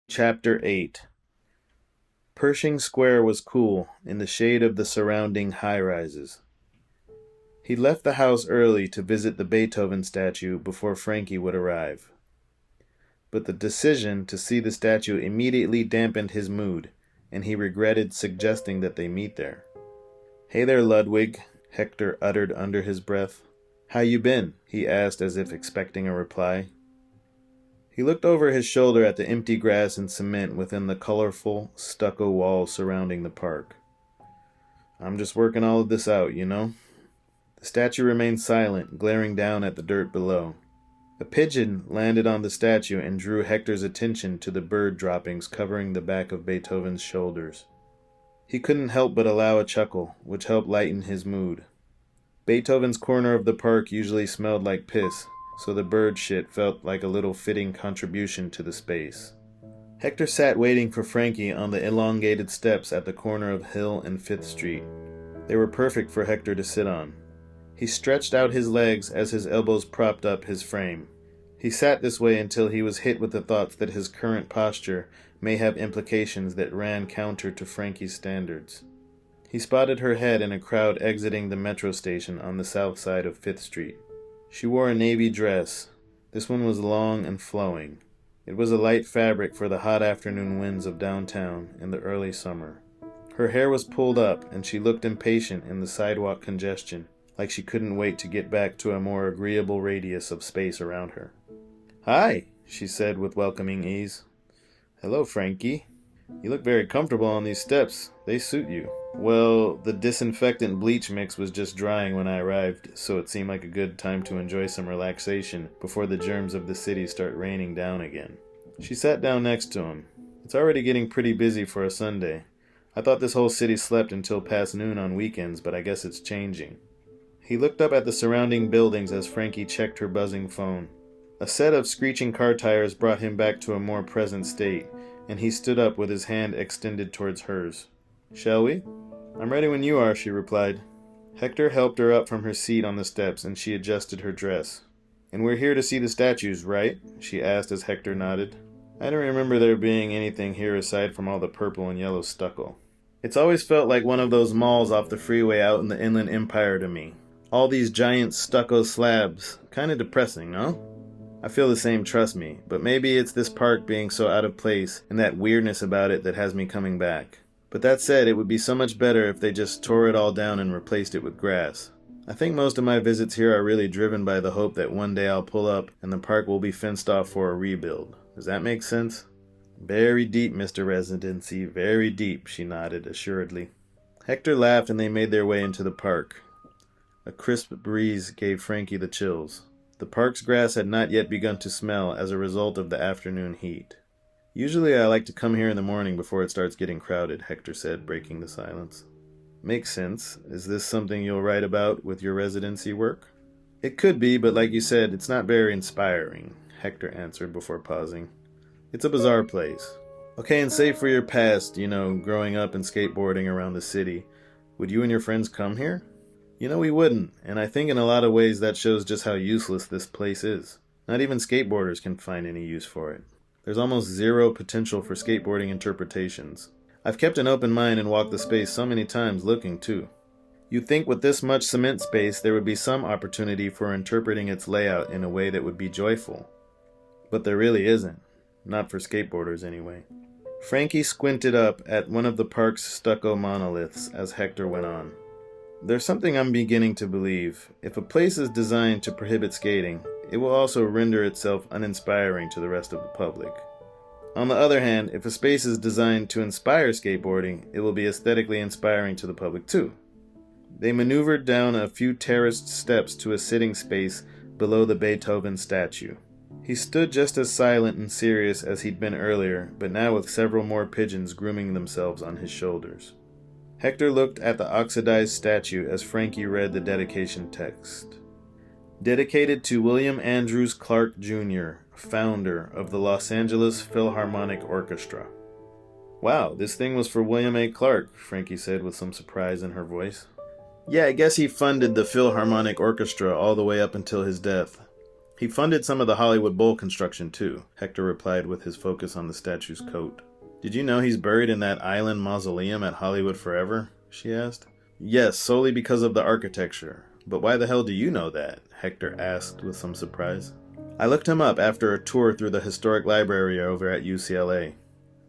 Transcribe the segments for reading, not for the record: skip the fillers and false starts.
Chapter 8. Pershing Square was cool in the shade of the surrounding high-rises. He left the house early to visit the Beethoven statue before Frankie would arrive. But the decision to see the statue immediately dampened his mood, and he regretted suggesting that they meet there. "Hey there, Ludwig," Hector uttered under his breath. "How you been?" he asked as if expecting a reply. He looked over his shoulder at the empty grass and cement within the colorful stucco walls surrounding the park. "I'm just working all of this out, you know." The statue remained silent, glaring down at the dirt below. A pigeon landed on the statue and drew Hector's attention to the bird droppings covering the back of Beethoven's shoulders. He couldn't help but allow a chuckle, which helped lighten his mood. Beethoven's corner of the park usually smelled like piss, so the bird shit felt like a little fitting contribution to the space. Hector sat waiting for Frankie on the elongated steps at the corner of Hill and 5th Street. They were perfect for Hector to sit on. He stretched out his legs as his elbows propped up his frame. He sat this way until he was hit with the thoughts that his current posture may have implications that ran counter to Frankie's standards. He spotted her head in a crowd exiting the metro station on the south side of 5th Street. She wore a navy dress. This one was long and flowing. It was a light fabric for the hot afternoon winds of downtown in the early summer. Her hair was pulled up, and she looked impatient in the sidewalk congestion, like she couldn't wait to get back to a more agreeable radius of space around her. "Hi," she said with welcoming ease. "Hello, Frankie. You look very comfortable on these steps. They suit you." "Well, the disinfectant bleach mix was just drying when I arrived, so it seemed like a good time to enjoy some relaxation before the germs of the city start raining down again." She sat down next to him. "It's already getting pretty busy for a Sunday. I thought this whole city slept until past noon on weekends, but I guess it's changing." He looked up at the surrounding buildings as Frankie checked her buzzing phone. A set of screeching car tires brought him back to a more present state, and he stood up with his hand extended towards hers. "Shall we?" "I'm ready when you are," she replied. Hector helped her up from her seat on the steps, and she adjusted her dress. "And we're here to see the statues, right?" she asked as Hector nodded. "I don't remember there being anything here aside from all the purple and yellow stucco. It's always felt like one of those malls off the freeway out in the Inland Empire to me. All these giant stucco slabs. Kinda depressing, no?" "I feel the same, trust me, but maybe it's this park being so out of place and that weirdness about it that has me coming back. But that said, it would be so much better if they just tore it all down and replaced it with grass. I think most of my visits here are really driven by the hope that one day I'll pull up and the park will be fenced off for a rebuild. Does that make sense?" "Very deep, Mr. Residency, very deep," she nodded assuredly. Hector laughed and they made their way into the park. A crisp breeze gave Frankie the chills. The park's grass had not yet begun to smell as a result of the afternoon heat. "Usually I like to come here in the morning before it starts getting crowded," Hector said, breaking the silence. "Makes sense. Is this something you'll write about with your residency work?" "It could be, but like you said, it's not very inspiring," Hector answered before pausing. "It's a bizarre place. Okay, and save for your past, growing up and skateboarding around the city, would you and your friends come here?" We wouldn't, and I think in a lot of ways that shows just how useless this place is. Not even skateboarders can find any use for it. There's almost zero potential for skateboarding interpretations. I've kept an open mind and walked the space so many times looking, too. You'd think with this much cement space there would be some opportunity for interpreting its layout in a way that would be joyful. But there really isn't. Not for skateboarders, anyway. Frankie squinted up at one of the park's stucco monoliths as Hector went on. "There's something I'm beginning to believe. If a place is designed to prohibit skating, it will also render itself uninspiring to the rest of the public. On the other hand, if a space is designed to inspire skateboarding, it will be aesthetically inspiring to the public too." They maneuvered down a few terraced steps to a sitting space below the Beethoven statue. He stood just as silent and serious as he'd been earlier, but now with several more pigeons grooming themselves on his shoulders. Hector looked at the oxidized statue as Frankie read the dedication text. "Dedicated to William Andrews Clark, Jr., founder of the Los Angeles Philharmonic Orchestra." "Wow, this thing was for William A. Clark," Frankie said with some surprise in her voice. "Yeah, I guess he funded the Philharmonic Orchestra all the way up until his death. He funded some of the Hollywood Bowl construction too, Hector replied with his focus on the statue's coat. Did you know he's buried in that island mausoleum at Hollywood Forever? She asked. Yes, solely because of the architecture. But why the hell do you know that? Hector asked with some surprise. I looked him up after a tour through the historic library over at UCLA.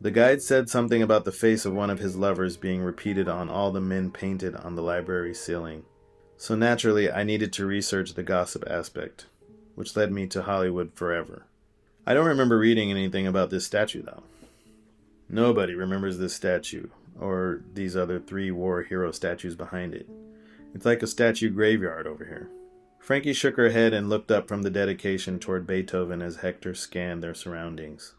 The guide said something about the face of one of his lovers being repeated on all the men painted on the library ceiling. So naturally, I needed to research the gossip aspect, which led me to Hollywood Forever. I don't remember reading anything about this statue, though. Nobody remembers this statue, or these other 3 war hero statues behind it. It's like a statue graveyard over here. Frankie shook her head and looked up from the dedication toward Beethoven as Hector scanned their surroundings.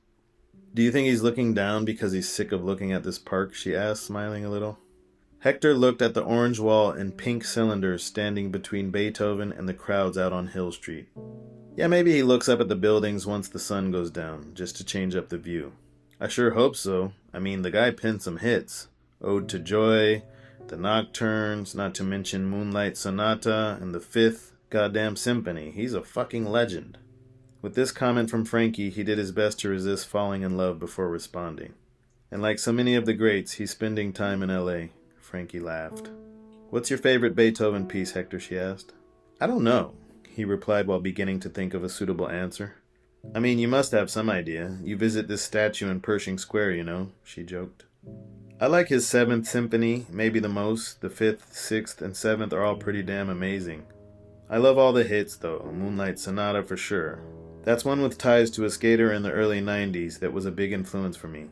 Do you think he's looking down because he's sick of looking at this park? She asked, smiling a little. Hector looked at the orange wall and pink cylinders standing between Beethoven and the crowds out on Hill Street. Yeah, maybe he looks up at the buildings once the sun goes down, just to change up the view. I sure hope so. I mean, the guy penned some hits. Ode to Joy, the Nocturnes, not to mention Moonlight Sonata, and the 5th goddamn symphony. He's a fucking legend. With this comment from Frankie, he did his best to resist falling in love before responding. And like so many of the greats, he's spending time in L.A. Frankie laughed. What's your favorite Beethoven piece, Hector? She asked. I don't know, he replied while beginning to think of a suitable answer. I mean, you must have some idea. You visit this statue in Pershing Square, you know, she joked. I like his 7th symphony, maybe the most. The 5th, 6th, and 7th are all pretty damn amazing. I love all the hits, though. Moonlight Sonata for sure. That's one with ties to a skater in the early 90s that was a big influence for me.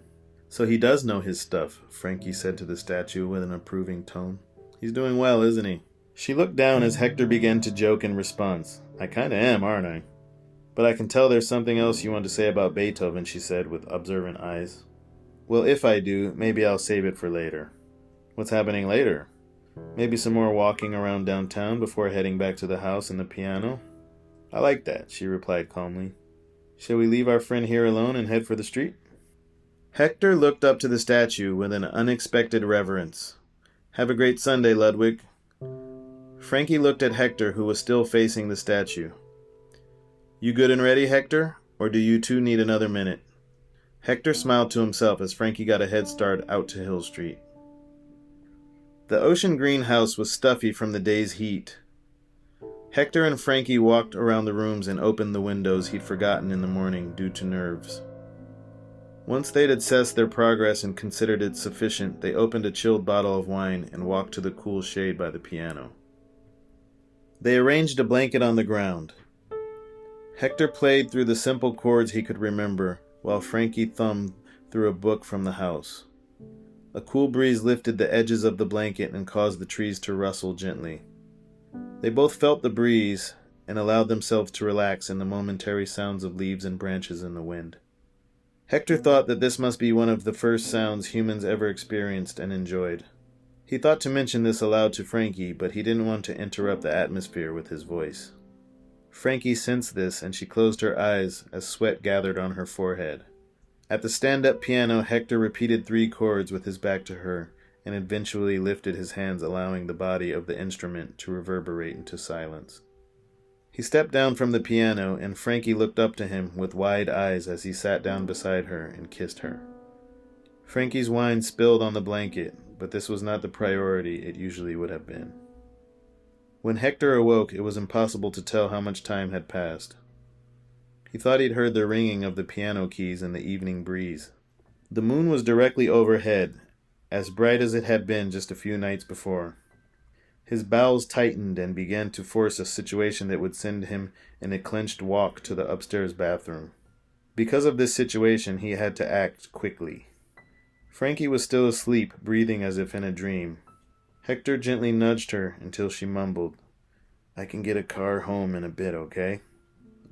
So he does know his stuff, Frankie said to the statue with an approving tone. He's doing well, isn't he? She looked down as Hector began to joke in response. I kinda am, aren't I? But I can tell there's something else you want to say about Beethoven, she said with observant eyes. Well, if I do, maybe I'll save it for later. What's happening later? Maybe some more walking around downtown before heading back to the house and the piano? I like that, she replied calmly. Shall we leave our friend here alone and head for the street? Hector looked up to the statue with an unexpected reverence. Have a great Sunday, Ludwig. Frankie looked at Hector, who was still facing the statue. You good and ready, Hector? Or do you two need another minute? Hector smiled to himself as Frankie got a head start out to Hill Street. The ocean green house was stuffy from the day's heat. Hector and Frankie walked around the rooms and opened the windows he'd forgotten in the morning due to nerves. Once they'd assessed their progress and considered it sufficient, they opened a chilled bottle of wine and walked to the cool shade by the piano. They arranged a blanket on the ground. Hector played through the simple chords he could remember, while Frankie thumbed through a book from the house. A cool breeze lifted the edges of the blanket and caused the trees to rustle gently. They both felt the breeze and allowed themselves to relax in the momentary sounds of leaves and branches in the wind. Hector thought that this must be one of the first sounds humans ever experienced and enjoyed. He thought to mention this aloud to Frankie, but he didn't want to interrupt the atmosphere with his voice. Frankie sensed this, and she closed her eyes as sweat gathered on her forehead. At the stand-up piano, Hector repeated 3 chords with his back to her, and eventually lifted his hands, allowing the body of the instrument to reverberate into silence. He stepped down from the piano, and Frankie looked up to him with wide eyes as he sat down beside her and kissed her. Frankie's wine spilled on the blanket, but this was not the priority it usually would have been. When Hector awoke, it was impossible to tell how much time had passed. He thought he'd heard the ringing of the piano keys in the evening breeze. The moon was directly overhead, as bright as it had been just a few nights before. His bowels tightened and began to force a situation that would send him in a clenched walk to the upstairs bathroom. Because of this situation, he had to act quickly. Frankie was still asleep, breathing as if in a dream. Hector gently nudged her until she mumbled, I can get a car home in a bit, okay?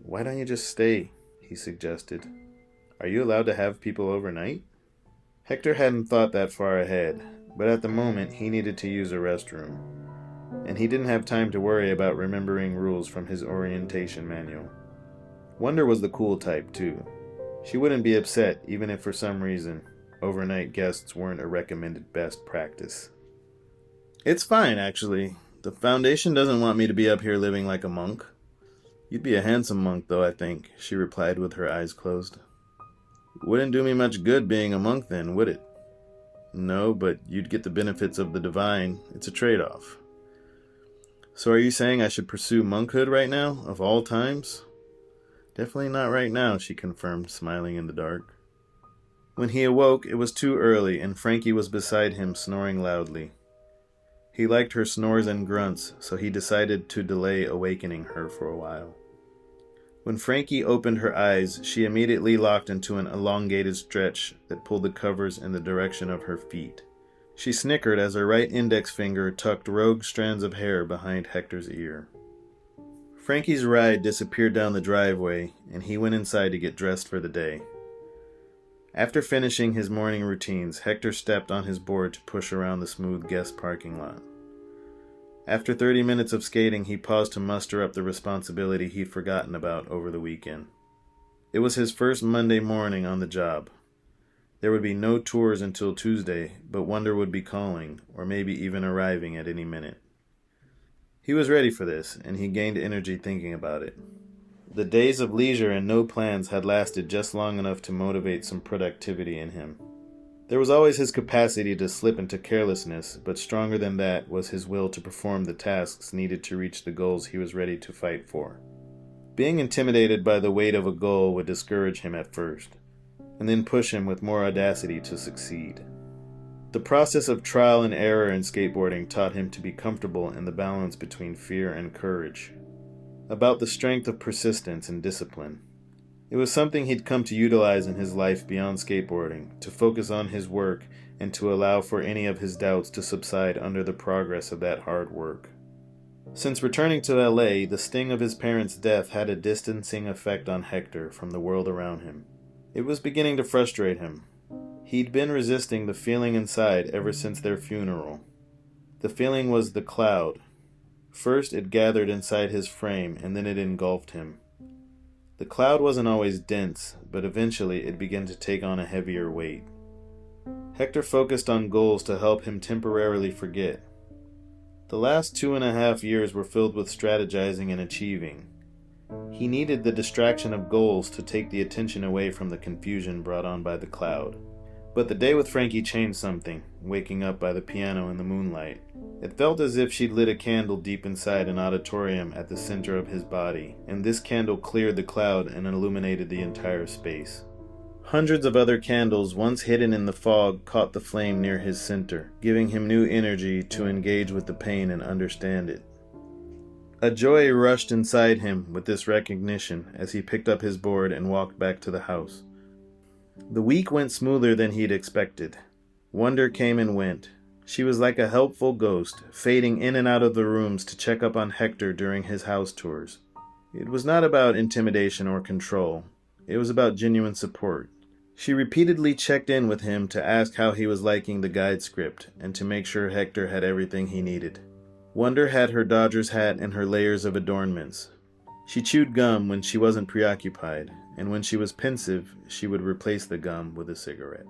Why don't you just stay? He suggested. Are you allowed to have people overnight? Hector hadn't thought that far ahead, but at the moment he needed to use a restroom, and he didn't have time to worry about remembering rules from his orientation manual. Wonder was the cool type, too. She wouldn't be upset, even if for some reason overnight guests weren't a recommended best practice. It's fine, actually. The Foundation doesn't want me to be up here living like a monk. You'd be a handsome monk, though, I think, she replied with her eyes closed. Wouldn't do me much good being a monk then, would it? No, but you'd get the benefits of the divine. It's a trade-off. So are you saying I should pursue monkhood right now, of all times? Definitely not right now, she confirmed, smiling in the dark. When he awoke, it was too early, and Frankie was beside him, snoring loudly. He liked her snores and grunts, so he decided to delay awakening her for a while. When Frankie opened her eyes, she immediately locked into an elongated stretch that pulled the covers in the direction of her feet. She snickered as her right index finger tucked rogue strands of hair behind Hector's ear. Frankie's ride disappeared down the driveway, and he went inside to get dressed for the day. After finishing his morning routines, Hector stepped on his board to push around the smooth guest parking lot. After 30 minutes of skating, he paused to muster up the responsibility he'd forgotten about over the weekend. It was his first Monday morning on the job. There would be no tours until Tuesday, but Wonder would be calling, or maybe even arriving at any minute. He was ready for this, and he gained energy thinking about it. The days of leisure and no plans had lasted just long enough to motivate some productivity in him. There was always his capacity to slip into carelessness, but stronger than that was his will to perform the tasks needed to reach the goals he was ready to fight for. Being intimidated by the weight of a goal would discourage him at first, and then push him with more audacity to succeed. The process of trial and error in skateboarding taught him to be comfortable in the balance between fear and courage, about the strength of persistence and discipline. It was something he'd come to utilize in his life beyond skateboarding, to focus on his work and to allow for any of his doubts to subside under the progress of that hard work. Since returning to LA, the sting of his parents' death had a distancing effect on Hector from the world around him. It was beginning to frustrate him. He'd been resisting the feeling inside ever since their funeral. The feeling was the cloud. First it gathered inside his frame, and then it engulfed him. The cloud wasn't always dense, but eventually it began to take on a heavier weight. Hector focused on goals to help him temporarily forget. The last 2.5 years were filled with strategizing and achieving. He needed the distraction of goals to take the attention away from the confusion brought on by the cloud. But the day with Frankie changed something, waking up by the piano in the moonlight. It felt as if she'd lit a candle deep inside an auditorium at the center of his body, and this candle cleared the cloud and illuminated the entire space. Hundreds of other candles, once hidden in the fog, caught the flame near his center, giving him new energy to engage with the pain and understand it. A joy rushed inside him with this recognition as he picked up his board and walked back to the house. The week went smoother than he'd expected. Wonder came and went. She was like a helpful ghost, fading in and out of the rooms to check up on Hector during his house tours. It was not about intimidation or control. It was about genuine support. She repeatedly checked in with him to ask how he was liking the guide script and to make sure Hector had everything he needed. Wonder had her Dodgers hat and her layers of adornments. She chewed gum when she wasn't preoccupied, and when she was pensive, she would replace the gum with a cigarette.